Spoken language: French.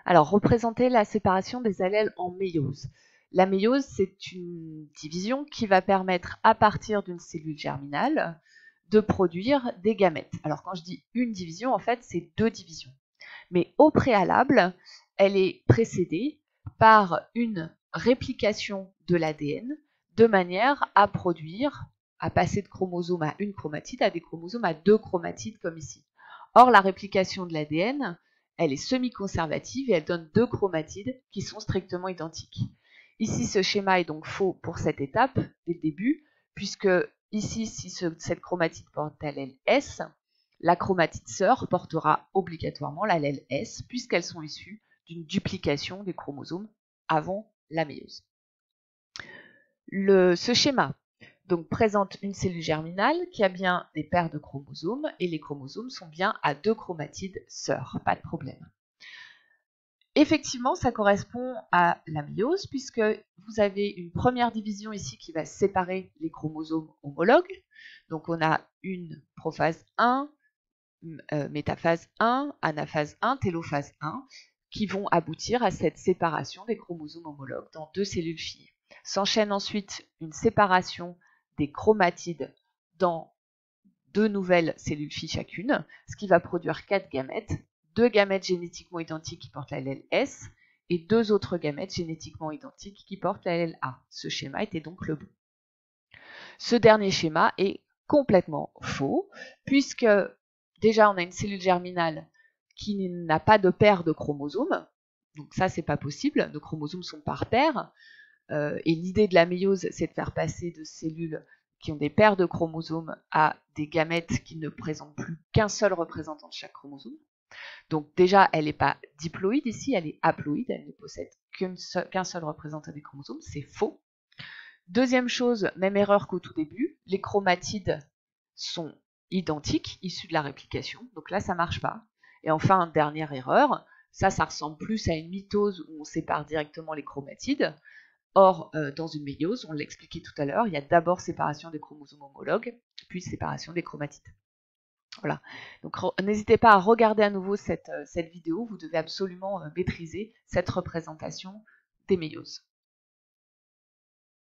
Alors, représenter la séparation des allèles en méiose. La méiose, c'est une division qui va permettre, à partir d'une cellule germinale, de produire des gamètes. Alors, quand je dis une division, en fait, c'est deux divisions. Mais au préalable, elle est précédée par une réplication de l'ADN de manière à produire, à passer de chromosome à une chromatide à des chromosomes à deux chromatides comme ici. Or, la réplication de l'ADN, elle est semi-conservative et elle donne deux chromatides qui sont strictement identiques. Ici, ce schéma est donc faux pour cette étape dès le début, puisque ici, si cette chromatide porte l'allèle S, la chromatide sœur portera obligatoirement l'allèle S, puisqu'elles sont issues d'une duplication des chromosomes avant la méiose. Ce schéma donc, présente une cellule germinale qui a bien des paires de chromosomes, et les chromosomes sont bien à deux chromatides sœurs, pas de problème. Effectivement, ça correspond à la méiose, puisque vous avez une première division ici qui va séparer les chromosomes homologues. Donc on a une prophase 1, métaphase 1, anaphase 1, télophase 1, qui vont aboutir à cette séparation des chromosomes homologues dans deux cellules filles. S'enchaîne ensuite une séparation des chromatides dans deux nouvelles cellules filles chacune, ce qui va produire 4 gamètes, 2 gamètes génétiquement identiques qui portent l'allèle S et 2 autres gamètes génétiquement identiques qui portent l'allèle A. Ce schéma était donc le bon. Ce dernier schéma est complètement faux, puisque déjà on a une cellule germinale qui n'a pas de paire de chromosomes, donc ça c'est pas possible, nos chromosomes sont par paire, et l'idée de la méiose c'est de faire passer de cellules qui ont des paires de chromosomes à des gamètes qui ne présentent plus qu'un seul représentant de chaque chromosome. Donc déjà, elle n'est pas diploïde ici, elle est haploïde, elle ne possède qu'un seul représentant des chromosomes, c'est faux. Deuxième chose, même erreur qu'au tout début, les chromatides sont identiques, issus de la réplication, donc là ça ne marche pas. Et enfin, dernière erreur, ça ressemble plus à une mitose où on sépare directement les chromatides. Or, dans une méiose, on l'expliquait tout à l'heure, il y a d'abord séparation des chromosomes homologues, puis séparation des chromatides. Voilà. Donc, n'hésitez pas à regarder à nouveau cette vidéo, vous devez absolument maîtriser cette représentation des méioses.